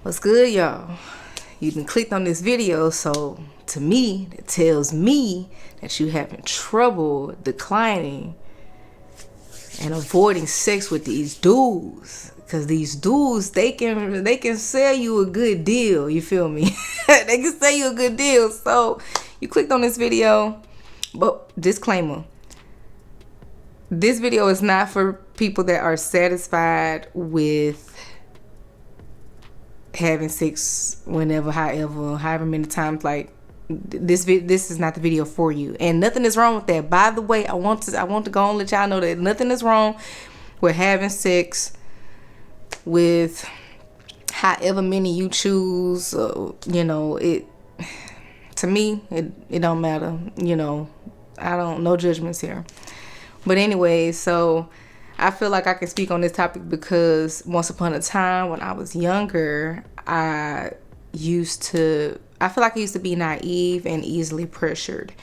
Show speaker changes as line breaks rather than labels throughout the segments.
What's good, y'all? You done clicked on this video, so to me, it tells me that you having trouble declining and avoiding sex with these dudes. Cause these dudes, they can sell you a good deal. You feel me? They can sell you a good deal. So you clicked on this video, but disclaimer: this video is not for people that are satisfied with having sex whenever, however many times. Like this is not the video for you, and nothing is wrong with that. By the way, I want to go and let y'all know that nothing is wrong with having sex with however many you choose. It to me, it don't matter. No judgments here. But anyway, so I feel like I can speak on this topic because once upon a time when I was younger, I feel like I used to be naive and easily pressured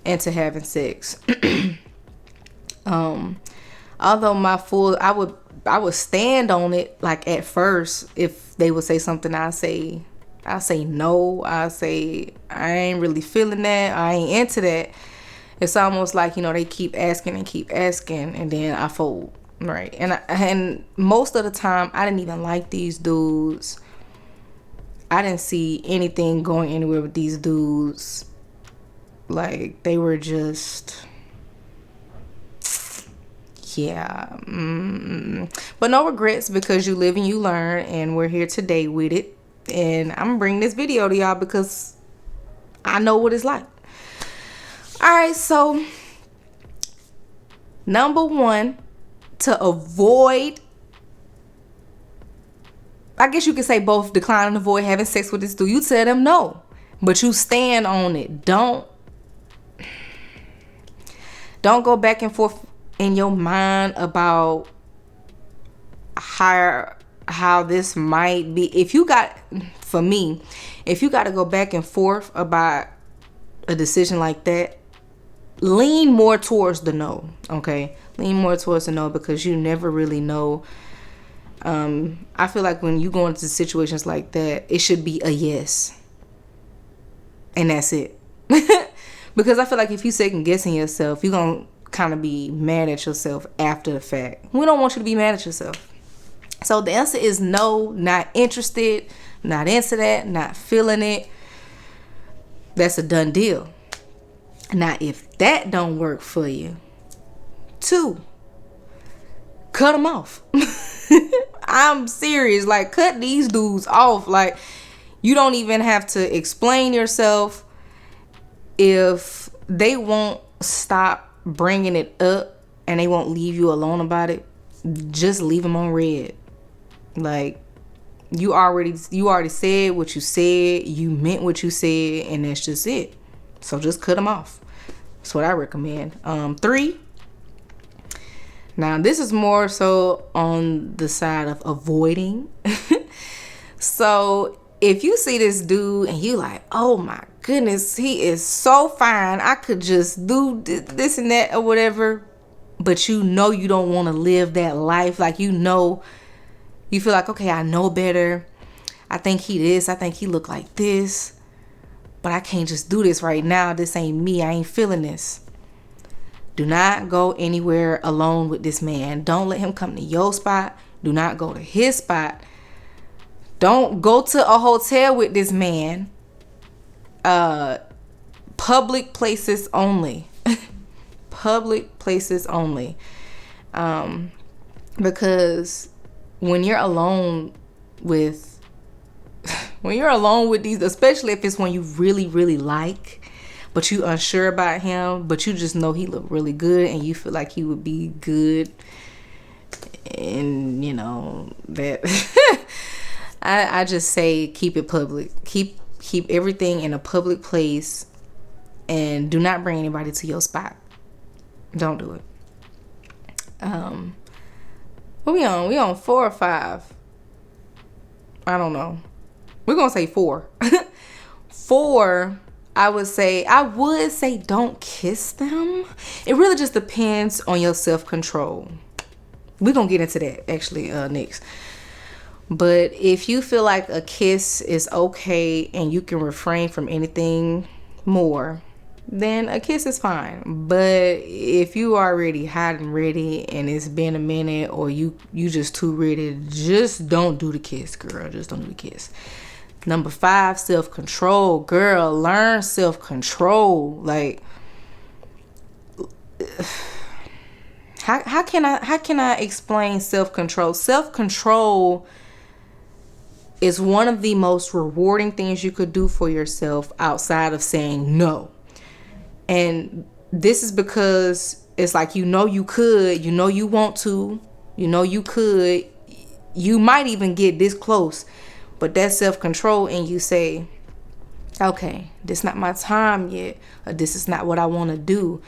into having sex. Although I would stand on it. Like at first, if they would say something, I say no. I say I ain't really feeling that. I ain't into that. It's almost like, they keep asking, and then I fold, right? And most of the time, I didn't even like these dudes. I didn't see anything going anywhere with these dudes. Like, they were just, yeah. But no regrets, because you live and you learn, and we're here today with it. And I'm bringing this video to y'all because I know what it's like. Alright, so number one, to avoid, I guess you could say both, decline and avoid having sex with this dude. You tell them no, but you stand on it. Don't go back and forth in your mind about how this might be. If you got to go back and forth about a decision like that, lean more towards the no, okay? Lean more towards the no, because you never really know. I feel like when you go into situations like that, it should be a yes. And that's it. Because I feel like if you second guessing yourself, you're going to kind of be mad at yourself after the fact. We don't want you to be mad at yourself. So the answer is no, not interested, not into that, not feeling it. That's a done deal. Now, if that don't work for you, 2, cut them off. I'm serious. Like, cut these dudes off. Like, you don't even have to explain yourself. If they won't stop bringing it up and they won't leave you alone about it, just leave them on red. Like, you already said what you said. You meant what you said, and that's just it. So just cut them off. That's what I recommend. 3. Now, this is more so on the side of avoiding. So if you see this dude and you like, oh my goodness, he is so fine, I could just do this and that or whatever, but you don't want to live that life. Like, you feel like, okay, I know better. I think he this. I think he look like this. But I can't just do this right now. This ain't me. I ain't feeling this. Do not go anywhere alone with this man. Don't let him come to your spot. Do not go to his spot. Don't go to a hotel with this man. Public places only. Public places only. Because when you're alone with these, especially if it's one you really, really like, but you unsure about him, but you just know he look really good and you feel like he would be good, and that I just say keep it public. Keep everything in a public place, and do not bring anybody to your spot. Don't do it. What we on? We on 4 or 5? I don't know. We're gonna say 4. 4, I would say don't kiss them. It really just depends on your self-control. We're gonna get into that actually next. But if you feel like a kiss is okay and you can refrain from anything more, then a kiss is fine. But if you already hot and ready and it's been a minute, or you just too ready, just don't do the kiss, girl. Just don't do the kiss. Number 5, self-control. Girl, learn self-control. Like, how can I explain self-control? Self-control is one of the most rewarding things you could do for yourself outside of saying no. And this is because it's like, you could, you want to, you could, you might even get this close, but that self-control, and you say, okay, this is not my time yet, or this is not what I want to do.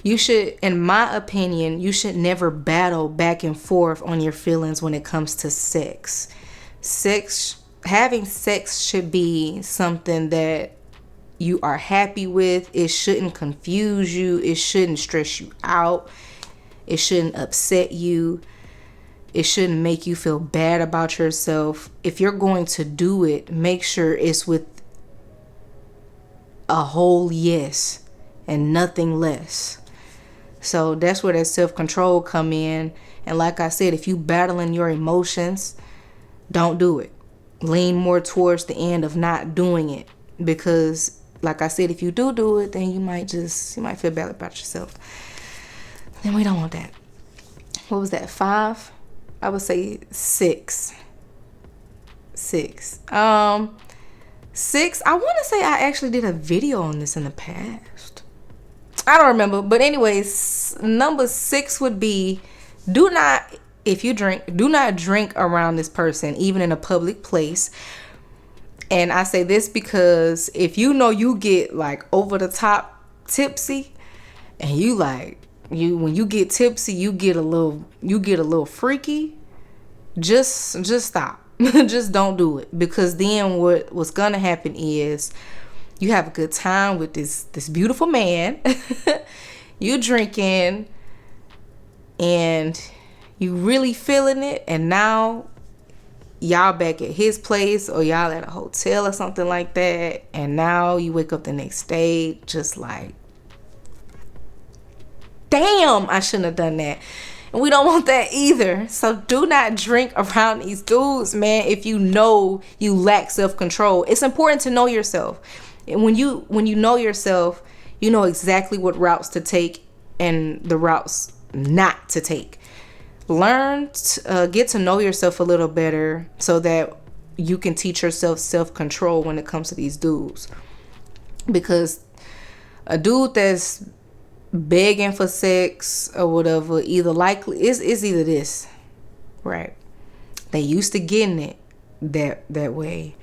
You should, in my opinion, you should never battle back and forth on your feelings when it comes to sex. Having sex should be something that you are happy with. It shouldn't confuse you. It shouldn't stress you out. It shouldn't upset you. It shouldn't make you feel bad about yourself. If you're going to do it, make sure it's with a whole yes and nothing less. So that's where that self-control come in. And like I said, if you battling your emotions, don't do it. Lean more towards the end of not doing it, because like I said, if you do it, then you might feel bad about yourself. Then we don't want that. What was that? 5? I would say 6. 6. 6. I want to say I actually did a video on this in the past. I don't remember, but anyways, number 6 would be, if you drink, do not drink around this person, even in a public place. And I say this because if you get like over the top tipsy, and when you get tipsy, you get a little freaky, just stop. Just don't do it, because then what's gonna happen is you have a good time with this beautiful man. You drinking and you really feeling it, and now y'all back at his place, or y'all at a hotel or something like that, and now you wake up the next day just like, damn, I shouldn't have done that. And we don't want that either. So do not drink around these dudes, man, if you know you lack self-control. It's important to know yourself. And when you know yourself, you know exactly what routes to take and the routes not to take. Learn to get to know yourself a little better, so that you can teach yourself self-control when it comes to these dudes. Because a dude that's begging for sex or whatever, is either this, right? They used to getting it that way.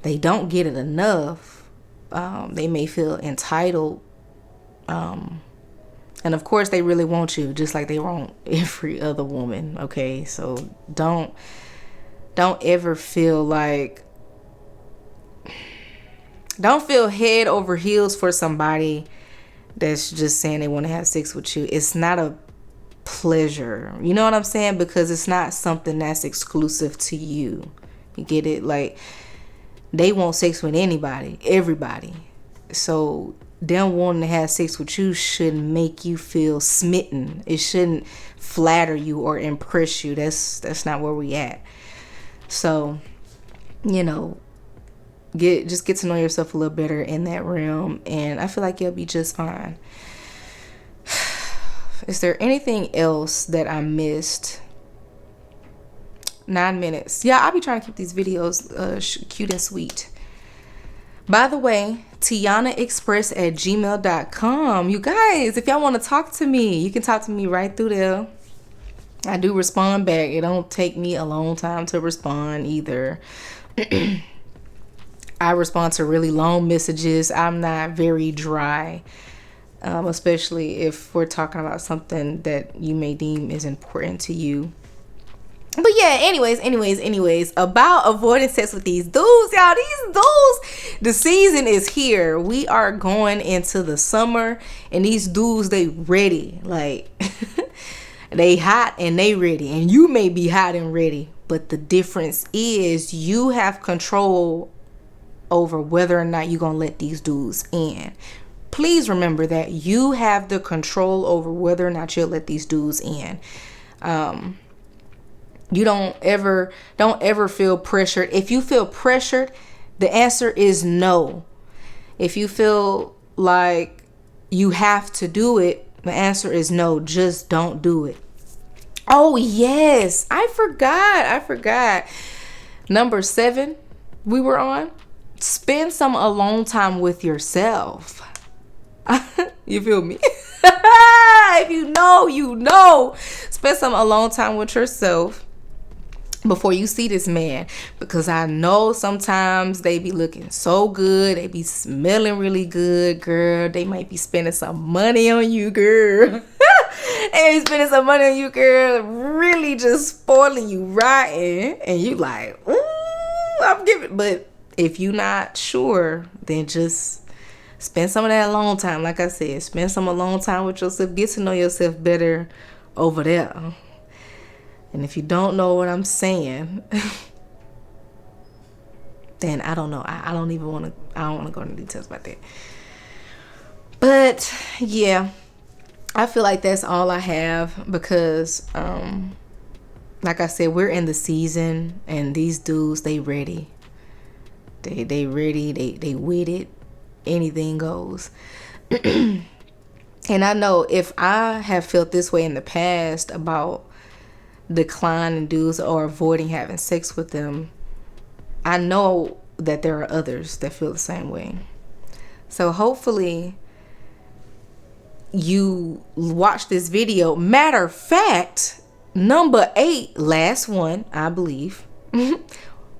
They don't get it enough. They may feel entitled. And of course they really want you, just like they want every other woman. Okay, so don't ever feel head over heels for somebody that's just saying they want to have sex with you. It's not a pleasure, you know what I'm saying? Because it's not something that's exclusive to you. You get it? Like, they want sex with everybody. So them wanting to have sex with you shouldn't make you feel smitten. It shouldn't flatter you or impress you. That's not where we at. So, just get to know yourself a little better in that realm, and I feel like you'll be just fine. Is there anything else that I missed? 9 minutes. Yeah, I'll be trying to keep these videos cute and sweet. By the way, tiyanaexpress@gmail.com. You guys, if y'all want to talk to me, you can talk to me right through there. I do respond back. It don't take me a long time to respond either. I respond to really long messages. I'm not very dry, especially if we're talking about something that you may deem is important to you. But yeah, anyways, about avoiding sex with these dudes, y'all. These dudes, the season is here. We are going into the summer, and these dudes, they ready. Like, they hot and they ready. And you may be hot and ready, But the difference is you have control over whether or not you're going to let these dudes in. Please remember that you have the control over whether or not you'll let these dudes in. You don't ever feel pressured. If you feel pressured, the answer is no. If you feel like you have to do it, the answer is no. Just don't do it. Oh, yes. I forgot. Number 7 we were on. Spend some alone time with yourself. You feel me? If you know, you know. Spend some alone time with yourself before you see this man, because I know sometimes they be looking so good, they be smelling really good, girl. They might be spending some money on you, girl. They be spending some money on you, girl, really just spoiling you rotten, and you like, ooh, I'm giving. But if you not sure, then just spend some of that alone time. Like I said, spend some alone time with yourself. Get to know yourself better over there. And if you don't know what I'm saying, then I don't know. I don't want to go into details about that. But yeah, I feel like that's all I have, because like I said, we're in the season, and these dudes, they ready. They ready. They with it. Anything goes. And I know if I have felt this way in the past about declining dudes or avoiding having sex with them, I know that there are others that feel the same way. So hopefully you watch this video. Matter of fact, number 8, last one, I believe.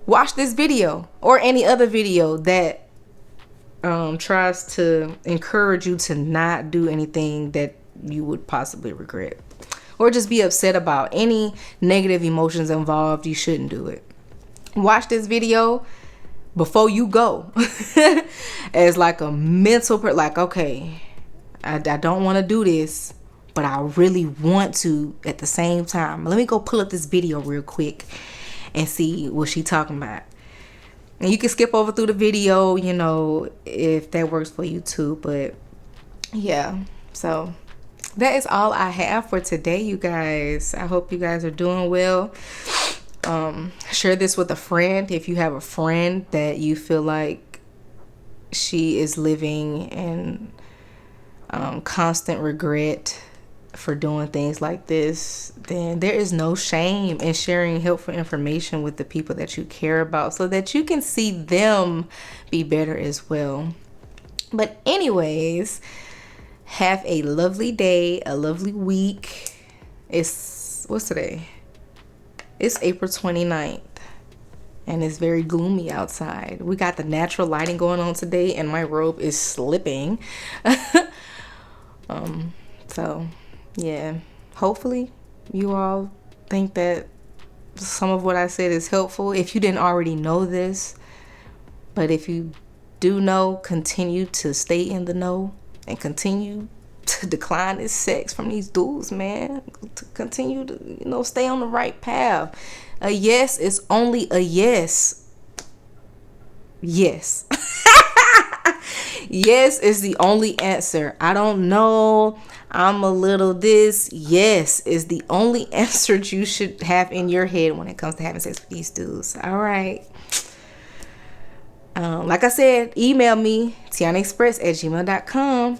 Watch this video or any other video that tries to encourage you to not do anything that you would possibly regret, or just be upset about. Any negative emotions involved, you shouldn't do it. Watch this video before you go as like a mental like, okay, I don't want to do this, but I really want to at the same time. Let me go pull up this video real quick and see what she talking about. And you can skip over through the video, you know, if that works for you too. But yeah, so that is all I have for today, you guys. I hope you guys are doing well. Share this with a friend if you have a friend that you feel like she is living in constant regret for doing things like this. Then there is no shame in sharing helpful information with the people that you care about, so that you can see them be better as well. But anyways, have a lovely day, a lovely week. What's today? It's April 29th, and it's very gloomy outside. We got the natural lighting going on today, and my robe is slipping. So yeah, hopefully you all think that some of what I said is helpful. If you didn't already know this, but if you do know, continue to stay in the know and continue to decline this sex from these dudes, man. To continue to, you know, stay on the right path. A yes is only a yes. Yes. Yes is the only answer. I don't know, I'm a little this. Yes is the only answer you should have in your head when it comes to having sex with these dudes. All right. Like I said, email me, tiyanaexpress@gmail.com.